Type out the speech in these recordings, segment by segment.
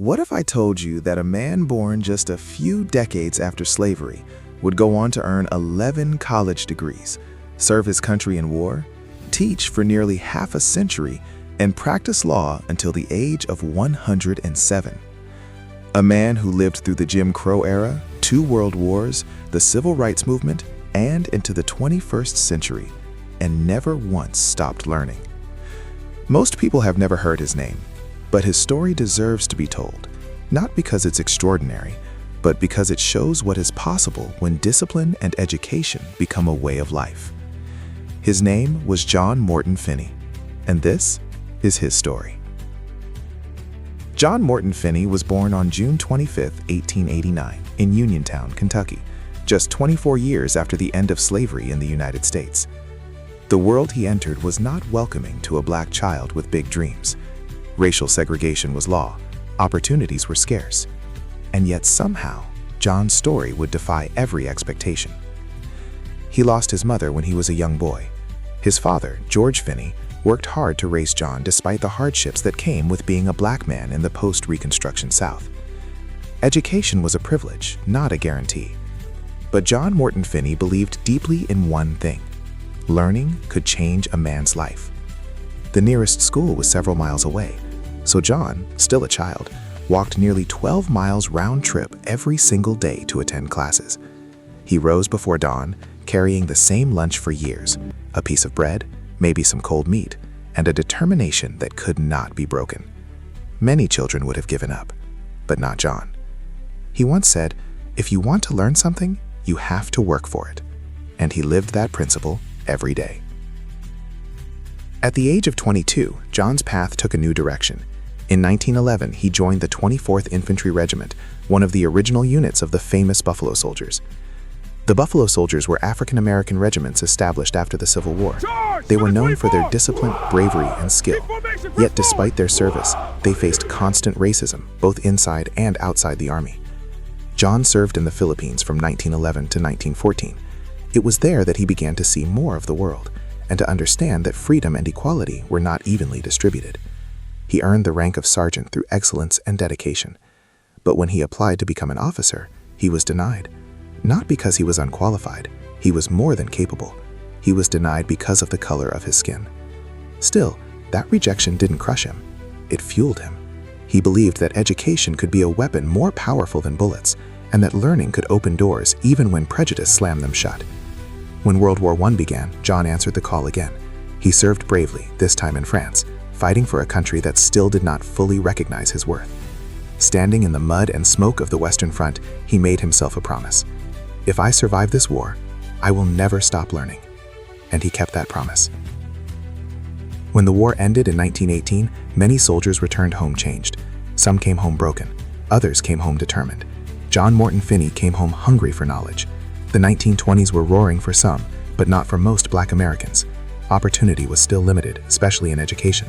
What if I told you that a man born just a few decades after slavery would go on to earn 11 college degrees, serve his country in war, teach for nearly half a century, and practice law until the age of 107? A man who lived through the Jim Crow era, 2 world wars, the civil rights movement, and into the 21st century, and never once stopped learning. Most people have never heard his name, but his story deserves to be told, not because it's extraordinary, but because it shows what is possible when discipline and education become a way of life. His name was John Morton-Finney, and this is his story. John Morton-Finney was born on June 25, 1889, in Uniontown, Kentucky, just 24 years after the end of slavery in the United States. The world he entered was not welcoming to a black child with big dreams. Racial segregation was law, opportunities were scarce, and yet somehow, John's story would defy every expectation. He lost his mother when he was a young boy. His father, George Finney, worked hard to raise John despite the hardships that came with being a black man in the post-Reconstruction South. Education was a privilege, not a guarantee. But John Morton-Finney believed deeply in one thing: learning could change a man's life. The nearest school was several miles away, so John, still a child, walked nearly 12 miles round trip every single day to attend classes. He rose before dawn, carrying the same lunch for years: a piece of bread, maybe some cold meat, and a determination that could not be broken. Many children would have given up, but not John. He once said, "If you want to learn something, you have to work for it." And he lived that principle every day. At the age of 22, John's path took a new direction. In 1911, he joined the 24th Infantry Regiment, one of the original units of the famous Buffalo Soldiers. The Buffalo Soldiers were African-American regiments established after the Civil War. They were known for their discipline, bravery, and skill. Yet despite their service, they faced constant racism, both inside and outside the Army. John served in the Philippines from 1911 to 1914. It was there that he began to see more of the world, and to understand that freedom and equality were not evenly distributed. He earned the rank of sergeant through excellence and dedication. But when he applied to become an officer, he was denied. Not because he was unqualified, he was more than capable. He was denied because of the color of his skin. Still, that rejection didn't crush him. It fueled him. He believed that education could be a weapon more powerful than bullets, and that learning could open doors even when prejudice slammed them shut. When World War I began, John answered the call again. He served bravely, this time in France, fighting for a country that still did not fully recognize his worth. Standing in the mud and smoke of the Western Front, he made himself a promise. "If I survive this war, I will never stop learning." And he kept that promise. When the war ended in 1918, many soldiers returned home changed. Some came home broken, others came home determined. John Morton-Finney came home hungry for knowledge. The 1920s were roaring for some, but not for most Black Americans. Opportunity was still limited, especially in education.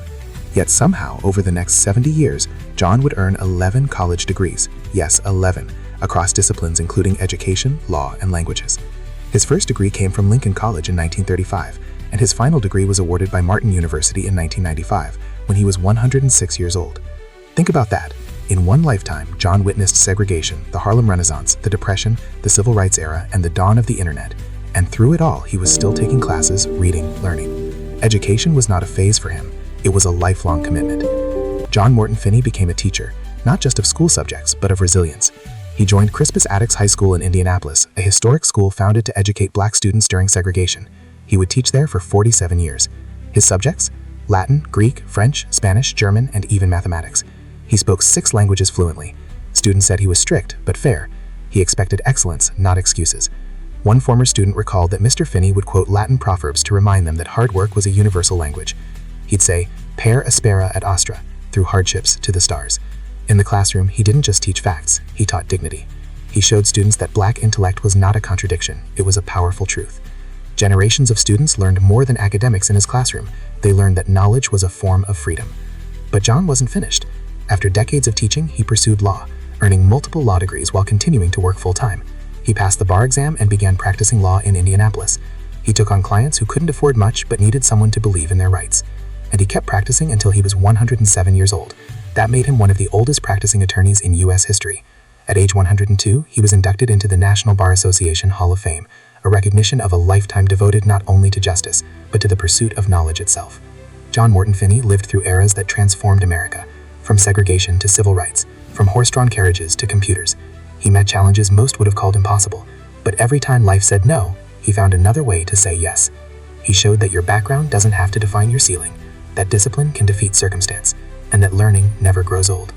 Yet somehow, over the next 70 years, John would earn 11 college degrees. Yes, 11, across disciplines including education, law, and languages. His first degree came from Lincoln College in 1935, and his final degree was awarded by Martin University in 1995, when he was 106 years old. Think about that. In one lifetime, John witnessed segregation, the Harlem Renaissance, the Depression, the Civil Rights era, and the dawn of the Internet. And through it all, he was still taking classes, reading, learning. Education was not a phase for him. It was a lifelong commitment. John Morton-Finney became a teacher, not just of school subjects, but of resilience. He joined Crispus Attucks High School in Indianapolis, a historic school founded to educate Black students during segregation. He would teach there for 47 years. His subjects? Latin, Greek, French, Spanish, German, and even mathematics. He spoke 6 languages fluently. Students said he was strict, but fair. He expected excellence, not excuses. One former student recalled that Mr. Finney would quote Latin proverbs to remind them that hard work was a universal language. He'd say, "Per aspera et astra," through hardships to the stars. In the classroom, he didn't just teach facts, he taught dignity. He showed students that Black intellect was not a contradiction, it was a powerful truth. Generations of students learned more than academics in his classroom. They learned that knowledge was a form of freedom. But John wasn't finished. After decades of teaching, he pursued law, earning multiple law degrees while continuing to work full-time. He passed the bar exam and began practicing law in Indianapolis. He took on clients who couldn't afford much but needed someone to believe in their rights. And he kept practicing until he was 107 years old. That made him one of the oldest practicing attorneys in U.S. history. At age 102, he was inducted into the National Bar Association Hall of Fame, a recognition of a lifetime devoted not only to justice, but to the pursuit of knowledge itself. John Morton-Finney lived through eras that transformed America, from segregation to civil rights, from horse-drawn carriages to computers. He met challenges most would have called impossible, but every time life said no, he found another way to say yes. He showed that your background doesn't have to define your ceiling, that discipline can defeat circumstance, and that learning never grows old.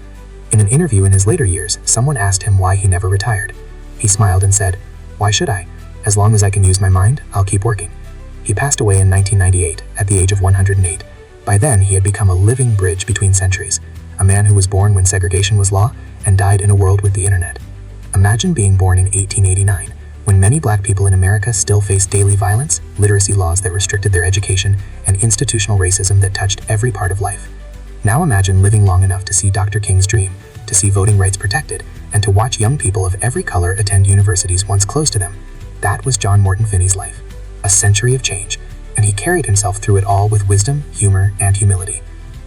In an interview in his later years, someone asked him why he never retired. He smiled and said, "Why should I? As long as I can use my mind, I'll keep working." He passed away in 1998 at the age of 108. By then, he had become a living bridge between centuries, a man who was born when segregation was law and died in a world with the internet. Imagine being born in 1889, when many black people in America still faced daily violence, literacy laws that restricted their education, and institutional racism that touched every part of life. Now imagine living long enough to see Dr. King's dream, to see voting rights protected, and to watch young people of every color attend universities once closed to them. That was John Morton-Finney's life. A century of change, and he carried himself through it all with wisdom, humor, and humility.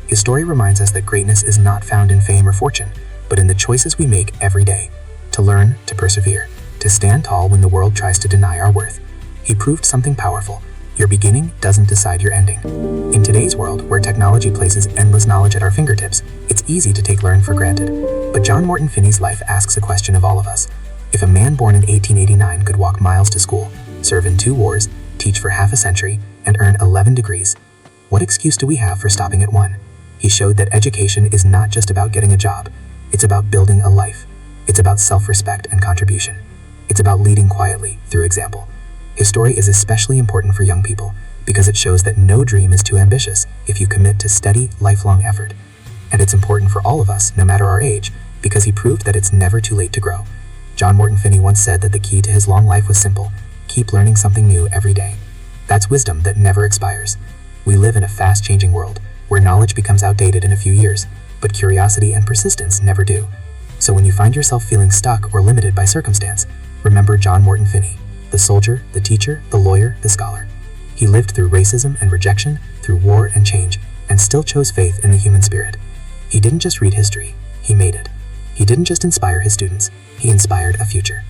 His story reminds us that greatness is not found in fame or fortune, but in the choices we make every day. To learn, to persevere, to stand tall when the world tries to deny our worth. He proved something powerful. Your beginning doesn't decide your ending. In today's world, where technology places endless knowledge at our fingertips, it's easy to take learning for granted. But John Morton-Finney's life asks a question of all of us. If a man born in 1889 could walk miles to school, serve in 2 wars, teach for half a century, and earn 11 degrees, what excuse do we have for stopping at one? He showed that education is not just about getting a job. It's about building a life. It's about self-respect and contribution. It's about leading quietly through example. His story is especially important for young people because it shows that no dream is too ambitious if you commit to steady, lifelong effort. And it's important for all of us, no matter our age, because he proved that it's never too late to grow. John Morton-Finney once said that the key to his long life was simple: keep learning something new every day. That's wisdom that never expires. We live in a fast-changing world where knowledge becomes outdated in a few years, but curiosity and persistence never do. So when you find yourself feeling stuck or limited by circumstance, remember John Morton-Finney, the soldier, the teacher, the lawyer, the scholar. He lived through racism and rejection, through war and change, and still chose faith in the human spirit. He didn't just read history, he made it. He didn't just inspire his students, he inspired a future.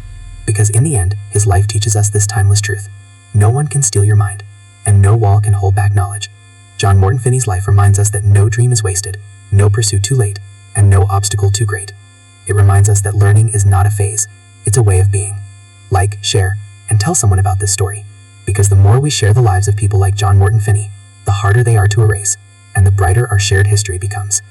Because in the end, his life teaches us this timeless truth: no one can steal your mind, and no wall can hold back knowledge. John Morton-Finney's life reminds us that no dream is wasted, no pursuit too late, and no obstacle too great. It reminds us that learning is not a phase, it's a way of being. Like, share, and tell someone about this story, because the more we share the lives of people like John Morton-Finney, the harder they are to erase, and the brighter our shared history becomes.